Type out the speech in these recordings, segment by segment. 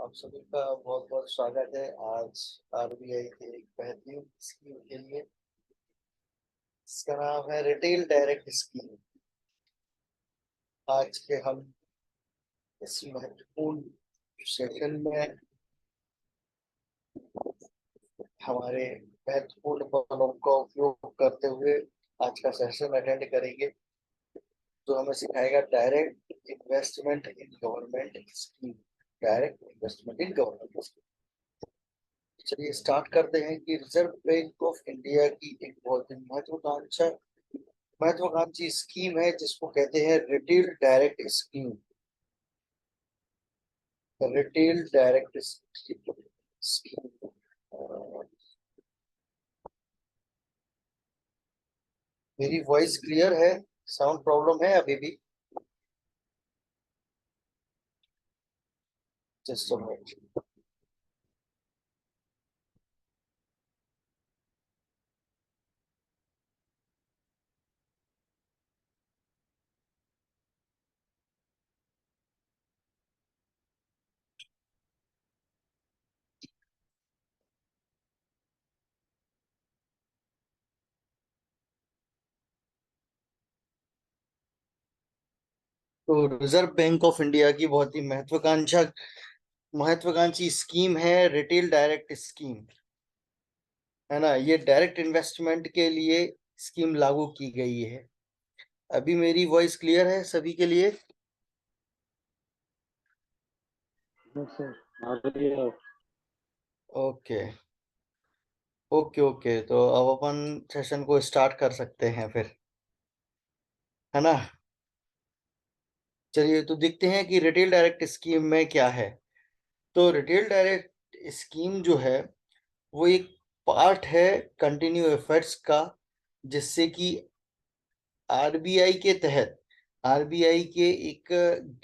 आप सभी का बहुत बहुत स्वागत है आज आरबीआई के एक बेहतरीन स्कीम के लिए। इसका नाम है रिटेल डायरेक्ट स्कीम। आज के हम इस महत्वपूर्ण सेशन में हमारे महत्वपूर्ण पलों का उपयोग करते हुए आज का सेशन अटेंड करेंगे, जो हमें सिखाएगा direct investment in government scheme. Direct investment in government scheme. चलिए स्टार्ट करते हैं कि रिजर्व बैंक ऑफ इंडिया की एक बहुत ही महत्वाकांक्षी स्कीम है जिसको कहते हैं retail direct scheme. Retail direct scheme. मेरी वॉइस क्लियर है? साउंड प्रॉब्लम है अभी भी? Just a minute. तो रिजर्व बैंक ऑफ इंडिया की बहुत ही महत्वाकांक्षी स्कीम है रिटेल डायरेक्ट स्कीम, है ना। ये डायरेक्ट इन्वेस्टमेंट के लिए स्कीम लागू की गई है। अभी मेरी वॉइस क्लियर है सभी के लिए? सर आ रही है। ओके ओके ओके, तो अब अपन सेशन को स्टार्ट कर सकते हैं फिर, है ना। चलिए तो देखते हैं कि रिटेल डायरेक्ट स्कीम में क्या है। तो रिटेल डायरेक्ट स्कीम जो है वो एक पार्ट है कंटिन्यू एफर्ट्स का, जिससे कि आरबीआई के तहत आरबीआई के एक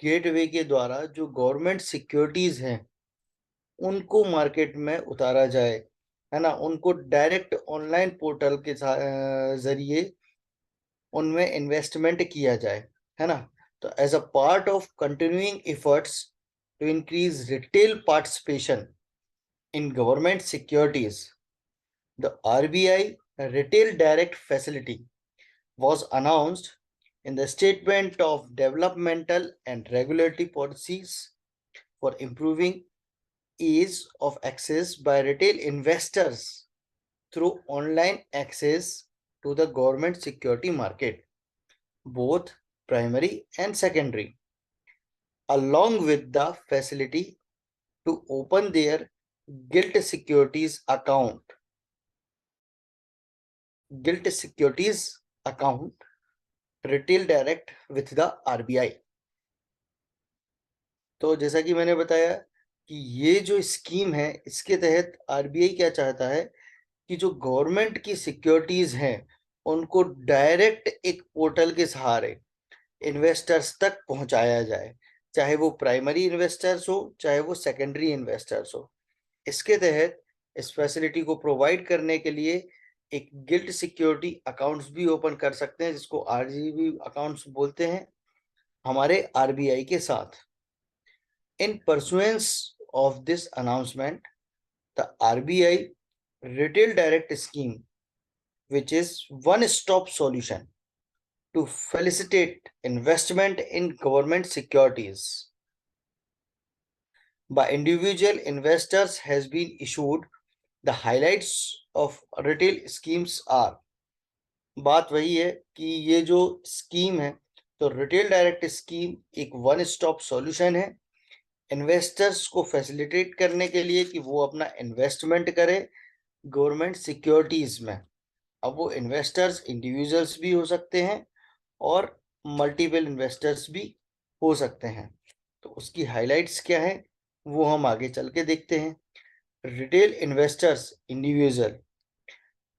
गेटवे के द्वारा जो गवर्नमेंट सिक्योरिटीज हैं उनको मार्केट में उतारा जाए, है ना। उनको डायरेक्ट ऑनलाइन पोर्टल के जरिए उनमें इन्वेस्टमेंट किया जाए, है ना। तो as a part of continuing efforts to increase retail participation in government securities, the RBI Retail Direct Facility was announced in the Statement of Developmental and Regulatory Policies for improving ease of access by retail investors through online access to the government security market, both primary and secondary, along with the facility to open their gilt securities account gilt securities account retail direct with the RBI. तो जैसा कि मैंने बताया कि ये जो scheme है इसके तहत आरबीआई क्या चाहता है कि जो गवर्नमेंट की सिक्योरिटीज हैं उनको डायरेक्ट एक पोर्टल के सहारे इन्वेस्टर्स तक पहुंचाया जाए, चाहे वो प्राइमरी इन्वेस्टर्स हो चाहे वो सेकेंडरी इन्वेस्टर्स हो। इसके तहत इस फैसिलिटी को प्रोवाइड करने के लिए एक गिल्ट सिक्योरिटी अकाउंट्स भी ओपन कर सकते हैं, जिसको आरजीबी अकाउंट्स बोलते हैं, हमारे आरबीआई के साथ। इन pursuance of this announcement, the RBI retail direct scheme, which is one-stop solution to facilitate investment in government securities by individual investors, has been issued. The highlights of retail schemes are, बात वही है कि ये जो scheme है, तो retail direct scheme एक one stop solution है इन्वेस्टर्स को फैसिलिटेट करने के लिए कि वो अपना इन्वेस्टमेंट करें गवर्नमेंट सिक्योरिटीज में। अब वो इन्वेस्टर्स इंडिविजुअल्स भी हो सकते हैं और मल्टीपल इन्वेस्टर्स भी हो सकते हैं। तो उसकी हाइलाइट्स क्या है वो हम आगे चल के देखते हैं। Retail investors individual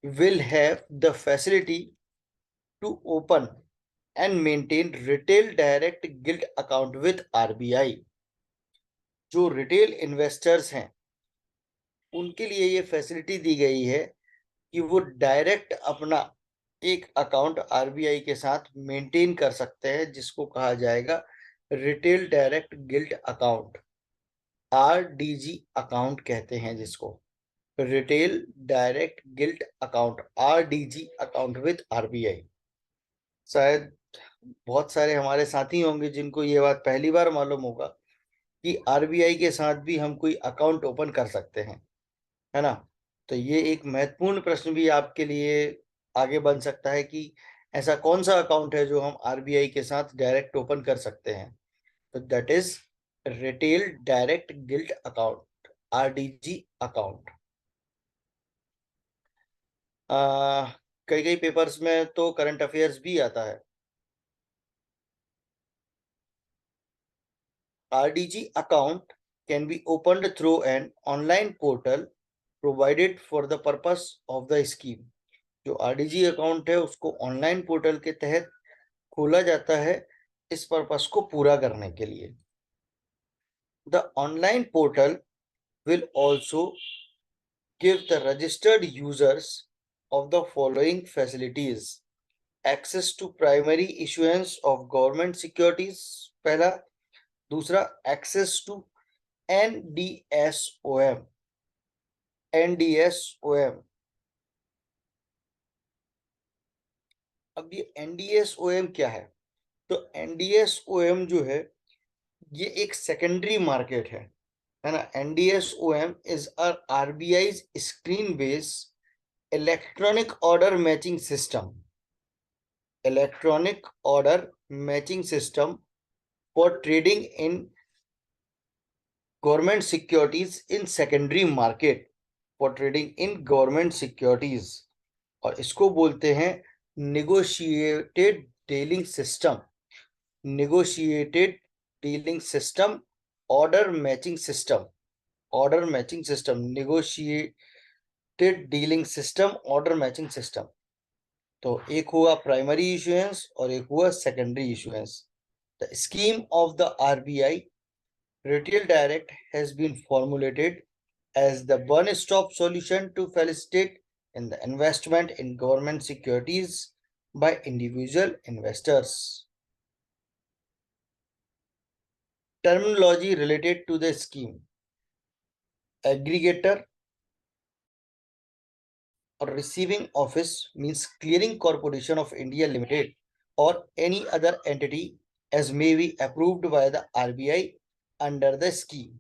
will have the facility to open and maintain retail direct gilt account with RBI। जो रिटेल इन्वेस्टर्स हैं उनके लिए ये फैसिलिटी दी गई है कि वो डायरेक्ट अपना एक अकाउंट आरबीआई के साथ मेंटेन कर सकते हैं, जिसको कहा जाएगा retail direct gilt account. RDG account कहते हैं जिसको, retail direct gilt account, RDG account with RBI। शायद बहुत सारे हमारे साथी होंगे जिनको ये बात पहली बार मालूम होगा कि RBI के साथ भी हम कोई अकाउंट ओपन कर सकते हैं, है ना। तो ये एक महत्वपूर्ण प्रश्न भी आपके लिए आगे बन सकता है कि ऐसा कौन सा अकाउंट है जो हम RBI के साथ डायरेक्ट ओपन कर सकते हैं। तो that is retail direct gilt account, RDG account. कई कई पेपर्स में तो करंट अफेयर्स भी आता है। RDG account can be opened through an online portal provided for the purpose of the scheme। जो RDG अकाउंट है उसको ऑनलाइन पोर्टल के तहत खोला जाता है इस पर्पस को पूरा करने के लिए। The online portal will also give the registered users of the following facilities: access to primary issuance of government securities, पहला। दूसरा, access to NDSOM, NDSOM। अब ये NDSOM क्या है? तो NDSOM जो है ये एक सेकेंडरी मार्केट है ना। NDSOM is RBI's screen based electronic order matching system, electronic order matching system for trading in government securities in secondary market, for trading in government securities. और इसको बोलते हैं negotiated dealing system, negotiated dealing system, order matching system, order matching system, negotiated dealing system, order matching system. तो एक हुआ primary issuance और एक हुआ secondary issuance. The scheme of the RBI Retail Direct has been formulated as the one-stop solution to facilitate in the investment in government securities by individual investors. Terminology related to the scheme: aggregator or receiving office means Clearing Corporation of India Limited or any other entity as may be approved by the RBI under the scheme.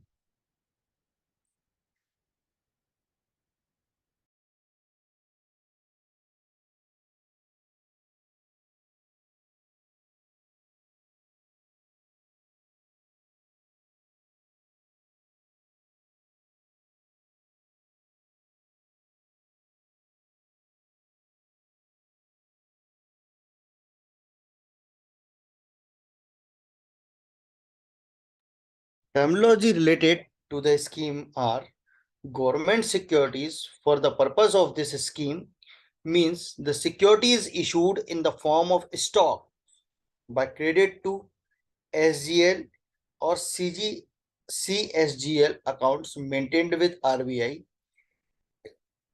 Terminology related to the scheme are: government securities for the purpose of this scheme means the securities issued in the form of stock by credit to SGL or CSGL accounts maintained with RBI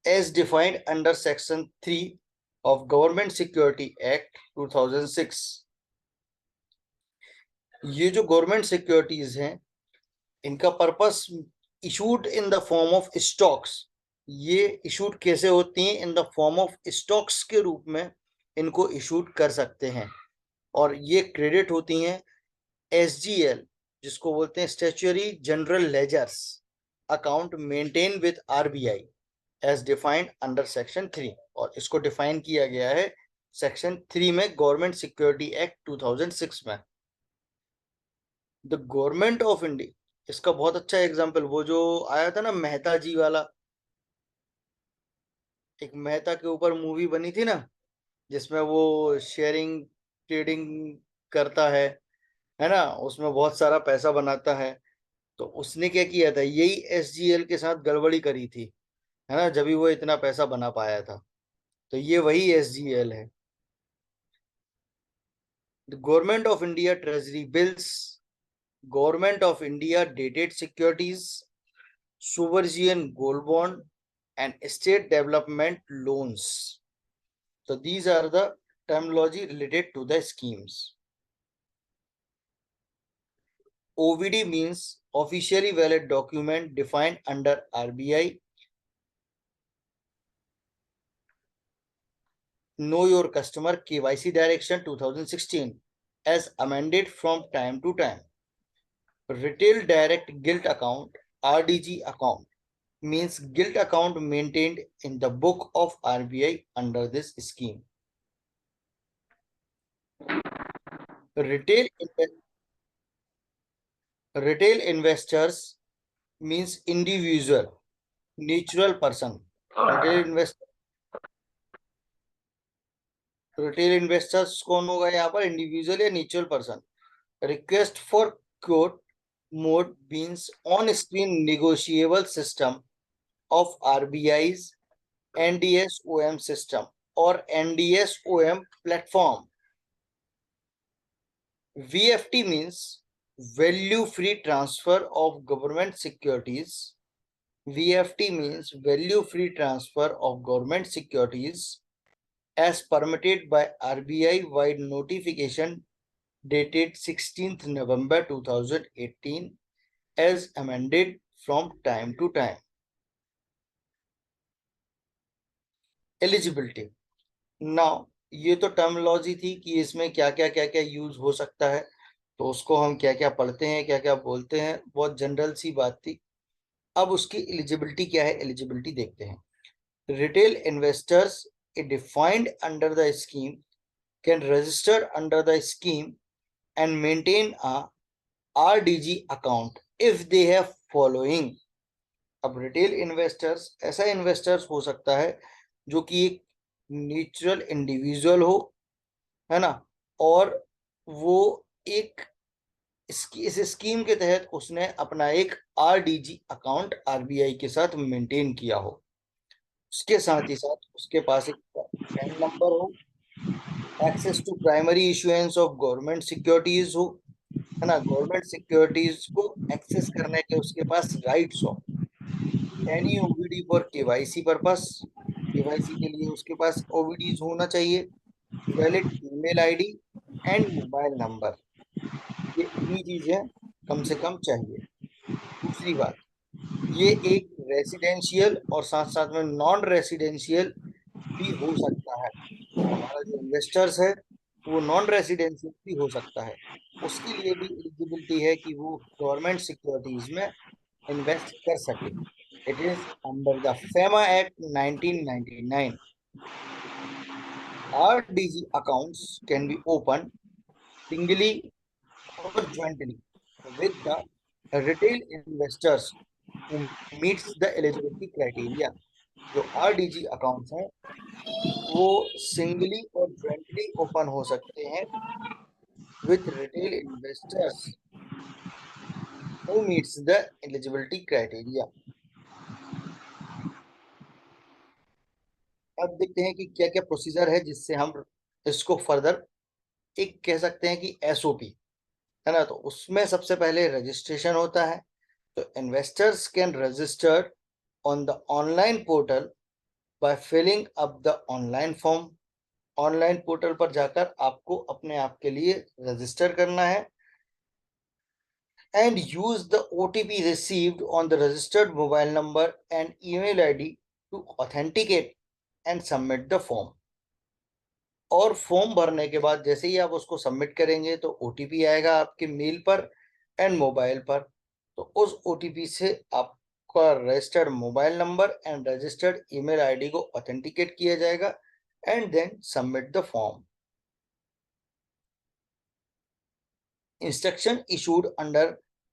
as defined under Section 3 of Government Security Act 2006। ये जो government securities हैं इनका purpose issued in the form of stocks, ये issued कैसे होती हैं? In the form of stocks के रूप में इनको इशूड कर सकते हैं। और ये क्रेडिट होती हैं SGL, जिसको बोलते हैं statutory general ledgers account maintain with RBI as defined under section 3। और इसको डिफाइन किया गया है सेक्शन 3 में, गवर्नमेंट सिक्योरिटी एक्ट 2006 में। द गवर्नमेंट ऑफ इंडिया, इसका बहुत अच्छा एग्जाम्पल वो जो आया था ना मेहता जी वाला, एक मेहता के ऊपर मूवी बनी थी ना जिसमें वो शेयरिंग ट्रेडिंग करता है ना, उसमें बहुत सारा पैसा बनाता है। तो उसने क्या किया था, यही SGL के साथ गड़बड़ी करी थी, है ना, जब भी वो इतना पैसा बना पाया था। तो ये वही SGL है। The government of India treasury bills, government of India dated securities, sovereign gold bond and state development loans. So these are the terminology related to the schemes. OVD means officially valid document defined under RBI Know Your Customer KYC Direction 2016 as amended from time to time. Retail Direct Gilt Account RDG account means gilt account maintained in the book of RBI under this scheme. Retail Retail investors means individual, natural person. Retail investor retail investors कौन होगा यहाँ पर, individual या natural person. Request for quote mode means on screen negotiable system of RBI's NDSOM system or NDSOM platform. VFT means value free transfer of government securities. VFT means value free transfer of government securities as permitted by RBI wide notification dated 16th November 2018 as amended from time to time. Eligibility. Now ये तो terminology थी कि इसमें क्या क्या use हो सकता है, तो उसको हम क्या क्या पढ़ते हैं, क्या क्या बोलते हैं, बहुत जनरल सी बात थी. अब उसकी एलिजिबिलिटी क्या है, एलिजिबिलिटी देखते हैं. Retail investors defined under the scheme can register under the scheme and maintain a RDG account if they have following. अब रिटेल इन्वेस्टर्स ऐसा इन्वेस्टर्स हो सकता है जो कि एक नेचुरल इंडिविजुअल हो, है ना, और वो एक इस स्कीम के तहत उसने अपना एक RDG अकाउंट RBI के साथ मेंटेन किया हो. उसके साथ ही साथ उसके पास एक पैन नंबर हो, access to primary issuance of government securities हो, है ना, गवर्नमेंट सिक्योरिटीज को एक्सेस करने के उसके पास राइट्स हो. Any OVD for KYC purpose, KYC के लिए उसके पास ओवीडीज होना चाहिए. Valid email ID and mobile number, ये इतनी चीजें कम से कम चाहिए. दूसरी बात, ये एक रेसिडेंशियल और साथ साथ में नॉन रेसिडेंशियल भी हो सकता है. हमारा जो इन्वेस्टर्स है वो नॉन रेसिडेंशियल भी हो सकता है. उसके लिए भी एलिजिबिलिटी है कि वो गवर्नमेंट सिक्योरिटीज में इन्वेस्ट कर सके. It is under the FEMA Act 1999. RDG accounts can be opened singly or jointly with the retail investors who meets the eligibility criteria. जो RDG अकाउंट्स हैं वो सिंगली और ज्वाइंटली ओपन हो सकते हैं with retail investors who meets the eligibility criteria. अब देखते हैं कि क्या क्या प्रोसीजर है जिससे हम इसको फर्दर एक कह सकते हैं कि SOP, है ना. तो उसमें सबसे पहले रजिस्ट्रेशन होता है. तो investors can register on the online portal by filling up the online form. Online portal पर जाकर आपको अपने आप के लिए रजिस्टर करना है and use the OTP received on the registered mobile number and email ID to authenticate and submit the form. और फॉर्म भरने के बाद जैसे ही आप उसको सबमिट करेंगे तो OTP आएगा आपके मेल पर एंड मोबाइल पर. तो उस OTP से आपका registered mobile number and registered email ID को ऑथेंटिकेट किया जाएगा and then submit the form. Instruction issued under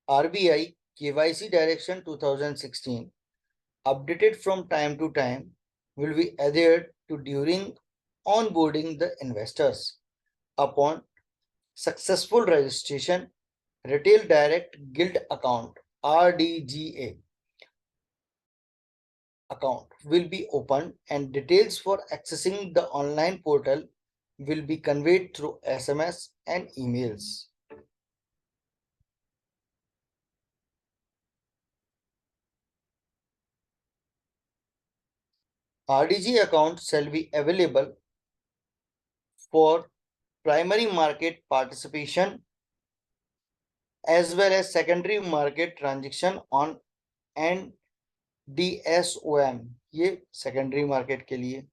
RBI KYC Direction 2016, updated from time to time, will be adhered to during onboarding the investors. Upon successful registration, Retail Direct Gilt Account RDGA account will be opened and details for accessing the online portal will be conveyed through SMS and emails. RDG accounts shall be available for primary market participation as well as secondary market transaction on NDSOM, ये secondary market के लिए।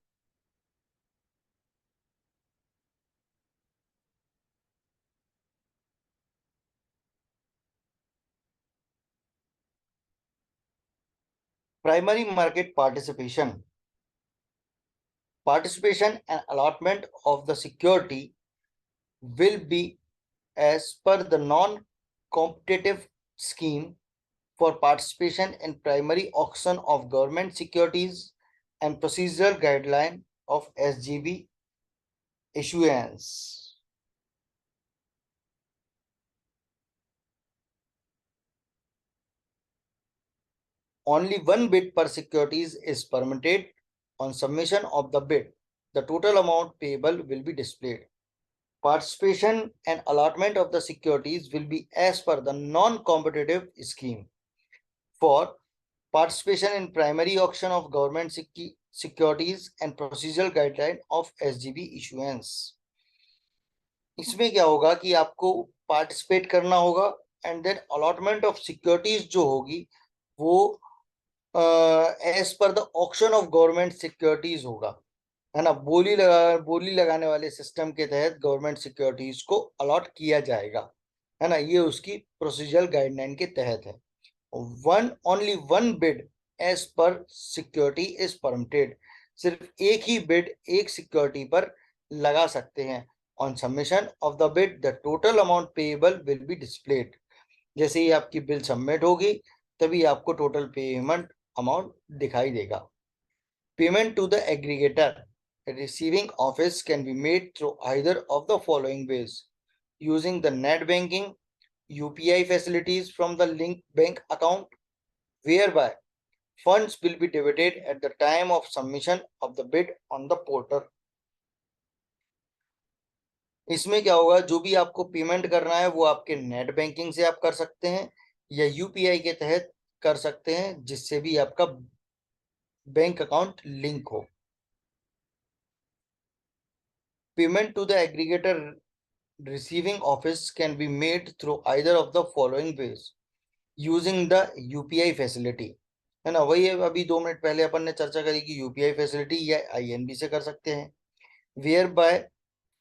Primary market participation and allotment of the security will be as per the non-competitive scheme for participation in primary auction of government securities and procedural guideline of SGB issuance. Only one bid per securities is permitted. On submission of the bid, the total amount payable will be displayed. Participation and allotment of the securities will be as per the non-competitive scheme for participation in primary auction of government securities and procedural guideline of SGB issuance. इसमें क्या होगा कि आपको participate करना होगा and then allotment of securities जो होगी वो as per the auction of government securities होगा, है ना। बोली लगाने वाले सिस्टम के तहत गवर्नमेंट सिक्योरिटीज को अलॉट किया जाएगा, है ना। ये उसकी प्रोसीजरल गाइडलाइन के तहत है। Only one bid as per security is permitted, सिर्फ एक ही बिड एक सिक्योरिटी पर लगा सकते हैं। On submission of the bid the total amount payable will be displayed. जैसे ही आपकी बिल सबमिट होगी तभी आपको टोटल पेमेंट अमाउंट दिखाई देगा। Payment to the aggregator receiving office can be made through either of the following ways: using the net banking, UPI facilities from the linked bank account, whereby funds will be debited at the time of submission of the bid on the portal. इसमें क्या होगा, जो भी आपको payment करना है वो आपके नेट बैंकिंग से आप कर सकते हैं या यूपीआई के तहत कर सकते हैं, जिससे भी आपका बैंक अकाउंट लिंक हो। Payment to the aggregator receiving office can be made through either of the following ways: using the UPI facility, है ना। वही अभी 2 मिनट पहले अपन ने चर्चा करी कि यूपीआई फैसिलिटी या आईएनबी से कर सकते हैं। whereby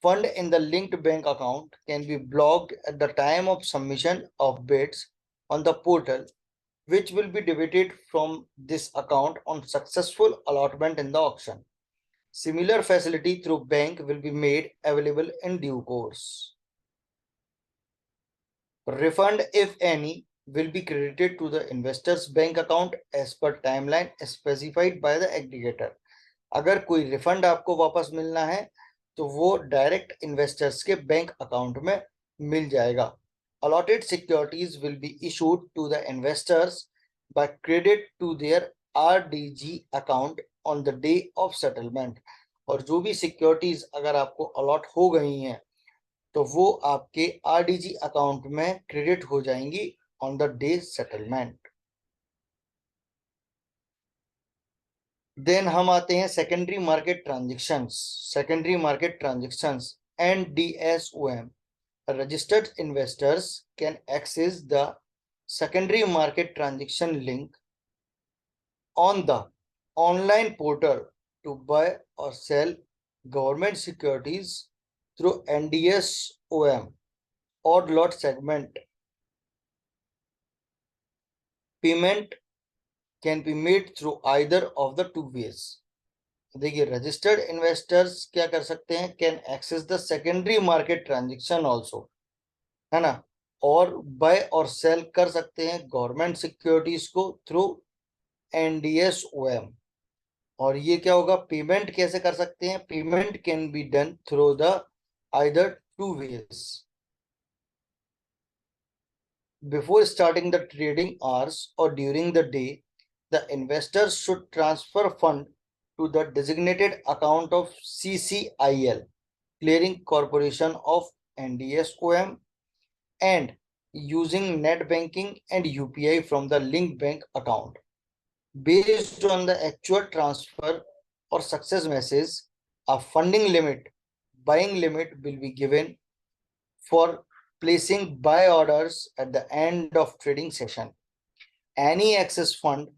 fund in the linked bank account can be blocked at the time of submission of bids on the portal, which will be debited from this account on successful allotment in the auction. Similar facility through bank will be made available in due course. Refund, if any, will be credited to the investor's bank account as per timeline specified by the aggregator. अगर कोई refund आपको वापस मिलना है तो वो direct investors के bank account में मिल जाएगा। Allotted securities will be issued to the investors by credit to their RDG account on the day of settlement. और जो भी सिक्योरिटीज अगर आपको अलॉट हो गई हैं तो वो आपके आरडीजी अकाउंट में क्रेडिट हो जाएंगी on the day settlement. Then हम आते हैं secondary market transactions NDSOM। Registered investors can access the secondary market transaction link on the online portal to buy or sell government securities through NDSOM odd lot segment. Payment can be made through either of the two ways. देखिए, registered investors क्या कर सकते हैं, can access the secondary market transaction also, है ना, और buy और sell कर सकते हैं गवर्नमेंट सिक्योरिटीज को थ्रू NDSOM। और ये क्या होगा, पेमेंट कैसे कर सकते हैं, payment can be done through the either two ways. Before starting the trading hours or during the day, the investors should transfer fund to the designated account of CCIL, Clearing Corporation of NDSOM, and using net banking and UPI from the linked bank account. Based on the actual transfer or success message, a funding limit, buying limit will be given for placing buy orders at the end of trading session. Any excess fund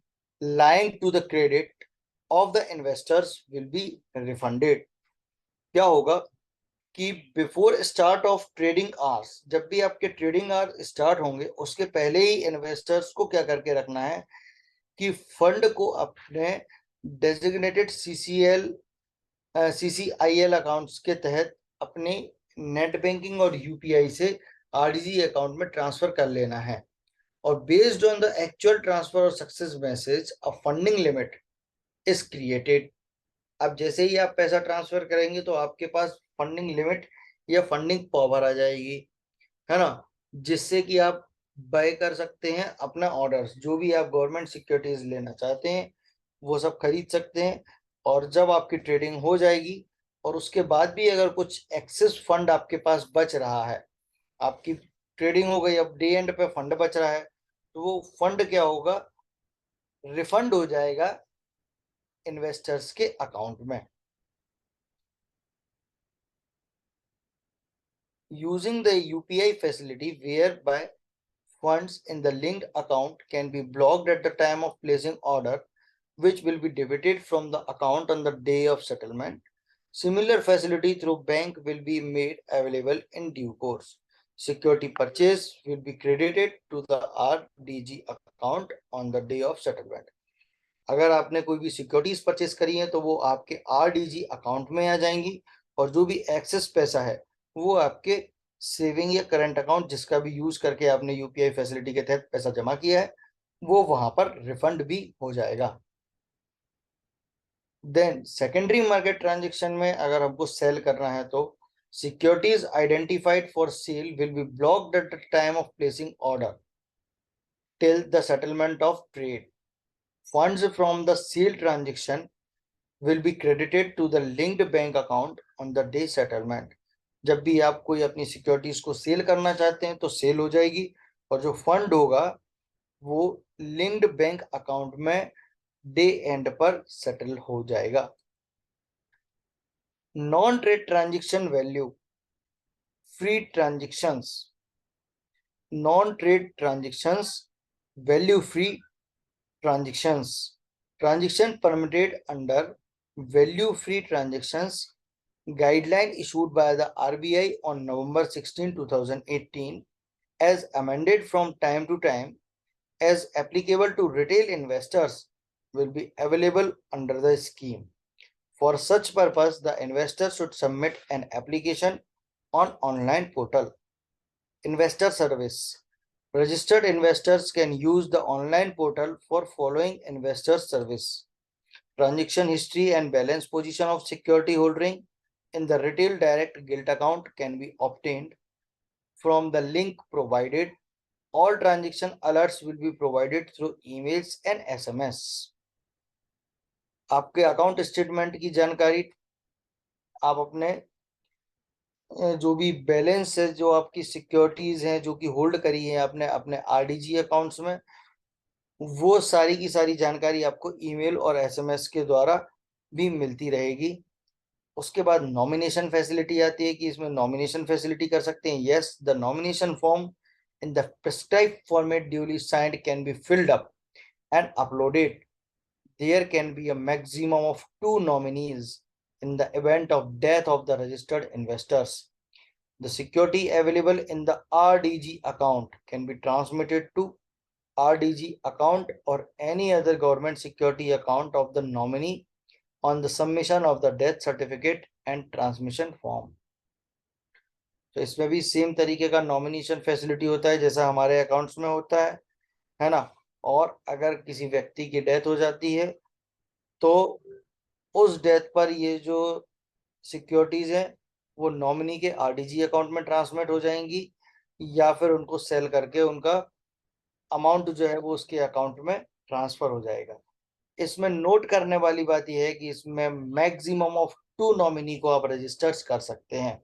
lying to the credit of the investors will be refunded. क्या होगा कि before start of trading hours, जब भी आपके trading hour start होंगे उसके पहले ही investors को क्या करके रखना है कि फंड को अपने डेजिग्नेटेड सीसीआईएल अकाउंट्स के तहत अपने नेट बैंकिंग और यूपीआई से आरडीजी अकाउंट में ट्रांसफर कर लेना है। और based on the actual transfer और success message a funding limit is created. अब जैसे ही आप पैसा ट्रांसफर करेंगे तो आपके पास फंडिंग लिमिट या फंडिंग पावर आ जाएगी, है ना, जिससे कि आप बाय कर सकते हैं अपना ऑर्डर्स, जो भी आप गवर्नमेंट सिक्योरिटीज लेना चाहते हैं वो सब खरीद सकते हैं। और जब आपकी ट्रेडिंग हो जाएगी और उसके बाद भी अगर कुछ एक्सेस फंड आपके पास बच रहा है, आपकी ट्रेडिंग हो गई, अब डे एंड पे फंड बच रहा है, तो वो फंड क्या होगा, रिफंड हो जाएगा इन्वेस्टर्स के अकाउंट में। Using the UPI facility whereby funds in the linked account can be blocked at the time of placing order, which will be debited from the account on the day of settlement. Similar facility through bank will be made available in due course. Security purchase will be credited to the RDG account on the day of settlement. अगर आपने कोई भी securities purchase करी है तो वो आपके RDG account में आ जाएंगी, और जो भी एक्सेस पैसा है वो आपके सेविंग या करंट अकाउंट जिसका भी यूज करके आपने यूपीआई फैसिलिटी के तहत पैसा जमा किया है वो वहां पर रिफंड भी हो जाएगा। देन सेकेंडरी मार्केट ट्रांजेक्शन में अगर हमको सेल करना है तो securities identified for sale will be blocked at the time of placing order till the settlement of trade. Funds from the sale transaction will be credited to the linked bank account on the day settlement. जब भी आप कोई अपनी securities को cell करना चाहते हैं तो सेल हो जाएगी, और जो फंड होगा वो लिंक्ड बैंक अकाउंट में डे एंड पर सेटल हो जाएगा। Non trade transaction value free transactions, non trade transactions value free transactions, transaction permitted under value free transactions guideline issued by the RBI on November 16, 2018 as amended from time to time as applicable to retail investors will be available under the scheme. For such purpose, the investor should submit an application on online portal. Investor service. Registered investors can use the online portal for following investor service: transaction history and balance position of security holding in the retail direct gilt account can be obtained from the link provided. All transaction alerts will be provided through emails and SMS. आपके account statement की जानकारी आप अपने जो भी balance है, जो आपकी सिक्योरिटीज हैं जो कि होल्ड करी है आपने अपने आरडीजी अकाउंट्स में, वो सारी की सारी जानकारी आपको ईमेल और एसएमएस के द्वारा भी मिलती रहेगी। उसके बाद नॉमिनेशन फैसिलिटी आती है कि इसमें नॉमिनेशन फैसिलिटी कर सकते हैं। Yes, the nomination form in the prescribed format duly signed can be filled up and uploaded. There can be a maximum of 2 nominees in the event of death of the registered investors. The security available in the RDG account can be transmitted to RDG account or any other government security account of the nominee on the submission of the death certificate and transmission form. तो इसमें भी same तरीके का nomination facility होता है जैसा हमारे accounts में होता है ना। और अगर किसी व्यक्ति की डेथ हो जाती है तो उस डेथ पर ये जो सिक्योरिटीज हैं वो नॉमिनी के आरडीजी अकाउंट में ट्रांसमिट हो जाएंगी, या फिर उनको सेल करके उनका अमाउंट जो है वो उसके अकाउंट में ट्रांसफर हो जाएगा। इसमें नोट करने वाली बात यह है कि इसमें मैक्सिमम ऑफ 2 नॉमिनी को आप रजिस्टर्स कर सकते हैं।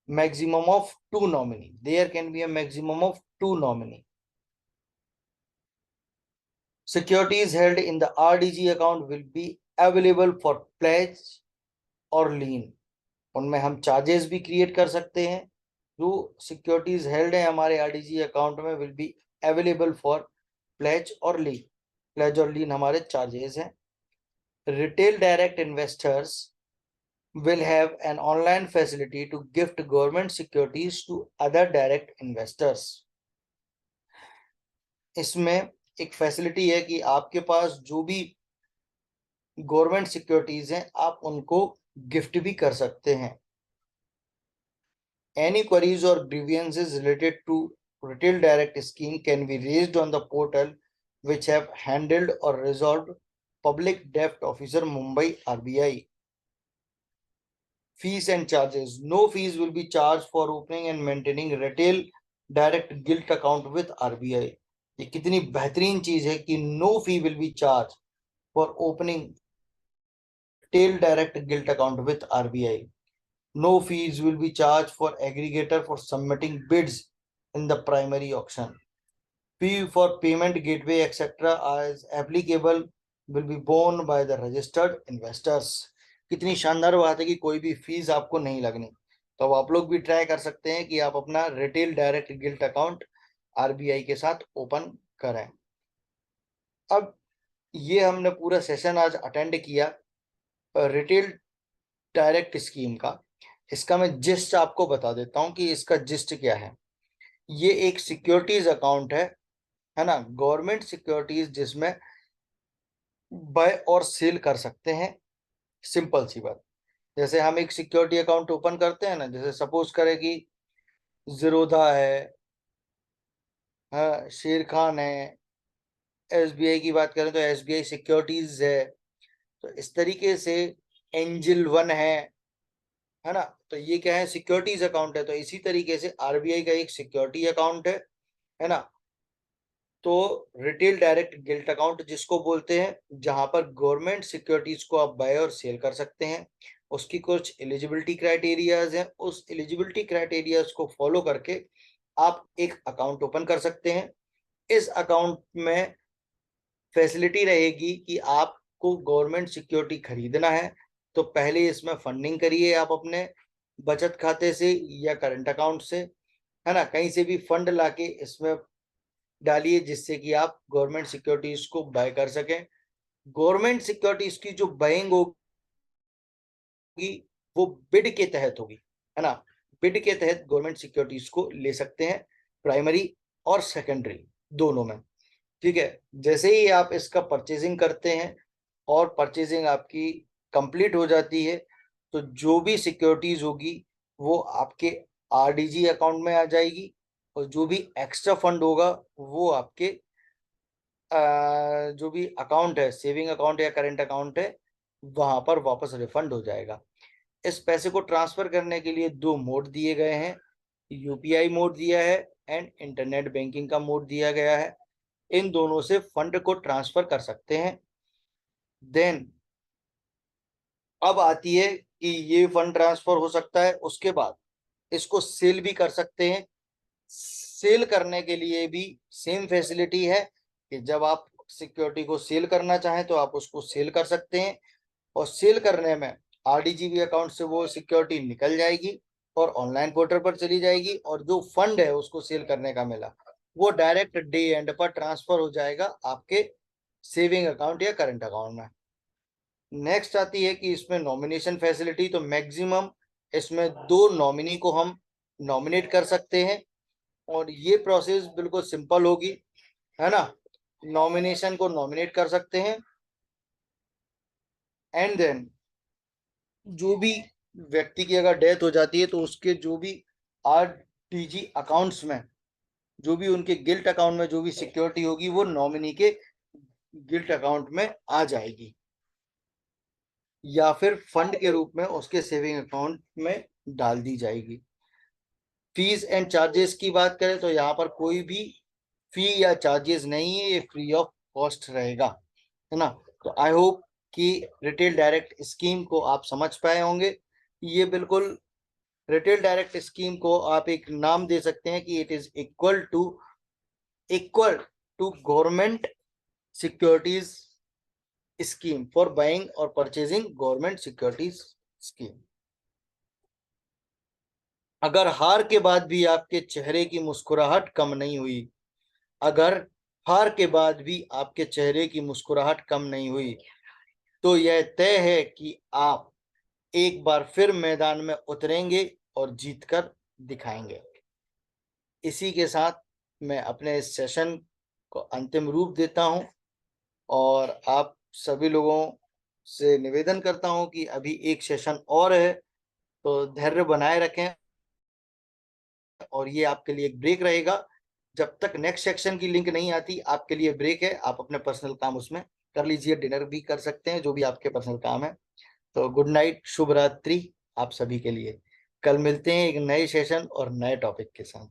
Maximum of 2 nominee, there can be a maximum of 2 nominee. Securities held in the RDG account will be available for pledge और लीन। उनमें हम चार्जेस भी क्रिएट कर सकते हैं जो सिक्योरिटीज हेल्ड है हमारे आरडीजी अकाउंट में will be available for pledge और लीन। प्लेज और लीन हमारे चार्जेस हैं। Retail direct investors will have an online facility to gift government securities to other direct investors। इसमें एक फैसिलिटी है कि आपके पास जो भी गवर्नमेंट सिक्योरिटीज हैं आप उनको गिफ्ट भी कर सकते हैं। Any queries or grievances related to retail direct scheme can be raised on the portal which have handled or resolved public debt officer Mumbai RBI। Fees and charges: no fees will be charged for opening and maintaining retail direct gilt account with RBI। ये कितनी बेहतरीन चीज है कि no fee will be charged for opening retail direct gilt account with RBI। No fees will be charged for aggregator for submitting bids in the primary auction। Fee for payment gateway etc. as applicable will be borne by the registered investors। कितनी शानदार बात है कि कोई भी fees आपको नहीं लगनी। तो अब आप लोग भी ट्राई कर सकते हैं कि आप अपना retail direct gilt account RBI के साथ ओपन करें। अब ये हमने पूरा सेशन आज अटेंड किया रिटेल डायरेक्ट स्कीम का। इसका मैं जिस्ट आपको बता देता हूं कि इसका जिस्ट क्या है। ये एक सिक्योरिटीज अकाउंट है ना, गवर्नमेंट सिक्योरिटीज जिसमें बाय और सेल कर सकते हैं। सिंपल सी बात। जैसे हम एक सिक्योरिटी अकाउंट ओपन करते हैं ना, जैसे सपोज करें कि जीरोधा है, हाँ, शेर खान है, एसबीआई की बात करें तो एसबीआई सिक्योरिटीज है। तो इस तरीके से एंजल वन है ना। तो ये क्या है, सिक्योरिटीज अकाउंट है। तो इसी तरीके से आरबीआई का एक सिक्योरिटी अकाउंट है ना। तो रिटेल डायरेक्ट गिल्ट अकाउंट जिसको बोलते हैं, जहां पर गवर्नमेंट सिक्योरिटीज को आप बाय और सेल कर सकते हैं। उसकी कुछ एलिजिबिलिटी क्राइटेरियाज हैं, उस एलिजिबिलिटी क्राइटेरियाज को फॉलो करके आप एक अकाउंट ओपन कर सकते हैं। इस अकाउंट में फैसिलिटी रहेगी कि आपको गवर्नमेंट सिक्योरिटी खरीदना है तो पहले इसमें फंडिंग करिए आप अपने बचत खाते से या करंट अकाउंट से, है ना। कहीं से भी फंड लाके इसमें डालिए जिससे कि आप गवर्नमेंट सिक्योरिटीज को बाय कर सकें। गवर्नमेंट सिक्योरिटीज की जो बाइंग होगी वो बिड के तहत होगी, है ना। बिड के तहत गवर्नमेंट सिक्योरिटीज को ले सकते हैं, प्राइमरी और सेकेंडरी दोनों में। ठीक है। जैसे ही आप इसका परचेजिंग करते हैं और परचेजिंग आपकी कंप्लीट हो जाती है तो जो भी सिक्योरिटीज होगी वो आपके आरडीजी अकाउंट में आ जाएगी और जो भी एक्स्ट्रा फंड होगा वो आपके जो भी अकाउंट है, सेविंग अकाउंट या करेंट अकाउंट है, वहां पर वापस रिफंड हो जाएगा। इस पैसे को ट्रांसफर करने के लिए दो मोड दिए गए हैं। यूपीआई मोड दिया है एंड इंटरनेट बैंकिंग का मोड दिया गया है। इन दोनों से फंड को ट्रांसफर कर सकते हैं। देन अब आती है कि ये फंड ट्रांसफर हो सकता है, उसके बाद इसको सेल भी कर सकते हैं। सेल करने के लिए भी सेम फैसिलिटी है कि जब आप सिक्योरिटी को सेल करना चाहें तो आप उसको सेल कर सकते हैं और सेल करने में आरडीजीबी अकाउंट से वो सिक्योरिटी निकल जाएगी और ऑनलाइन पोर्टल पर चली जाएगी और जो फंड है उसको सेल करने का मिला वो डायरेक्ट डे एंड पर ट्रांसफर हो जाएगा आपके सेविंग अकाउंट या करंट अकाउंट में। नेक्स्ट आती है कि इसमें नॉमिनेशन फैसिलिटी। तो मैक्सिमम इसमें दो नॉमिनी को हम नॉमिनेट कर सकते हैं और ये प्रोसेस बिल्कुल सिंपल होगी, है ना। नॉमिनेशन को नॉमिनेट कर सकते हैं एंड देन जो भी व्यक्ति की अगर डेथ हो जाती है तो उसके जो भी आरटीजी अकाउंट्स में जो भी उनके गिल्ट अकाउंट में जो भी सिक्योरिटी होगी वो नॉमिनी के गिल्ट अकाउंट में आ जाएगी या फिर फंड के रूप में उसके सेविंग अकाउंट में डाल दी जाएगी। फीस एंड चार्जेस की बात करें तो यहाँ पर कोई भी फी या चार्जेस नहीं है, ये फ्री ऑफ कॉस्ट रहेगा, है ना। तो आई होप कि रिटेल डायरेक्ट स्कीम को आप समझ पाए होंगे। ये बिल्कुल रिटेल डायरेक्ट स्कीम को आप एक नाम दे सकते हैं कि it is equal to government securities scheme for buying और परचेजिंग गवर्नमेंट सिक्योरिटीज स्कीम। अगर हार के बाद भी आपके चेहरे की मुस्कुराहट कम नहीं हुई, अगर हार के बाद भी आपके चेहरे की मुस्कुराहट कम नहीं हुई, तो यह तय है कि आप एक बार फिर मैदान में उतरेंगे और जीतकर दिखाएंगे। इसी के साथ मैं अपने इस सेशन को अंतिम रूप देता हूं, और आप सभी लोगों से निवेदन करता हूं कि अभी एक सेशन और है, तो धैर्य बनाए रखें। और ये आपके लिए एक ब्रेक रहेगा, जब तक नेक्स्ट सेक्शन की लिंक नहीं आती आपके लिए ब्रेक है। आप अपने पर्सनल काम उसमें कर लीजिए, डिनर भी कर सकते हैं, जो भी आपके पर्सनल काम है। तो गुड नाइट, शुभ रात्रि आप सभी के लिए। कल मिलते हैं एक नए सेशन और नए टॉपिक के साथ।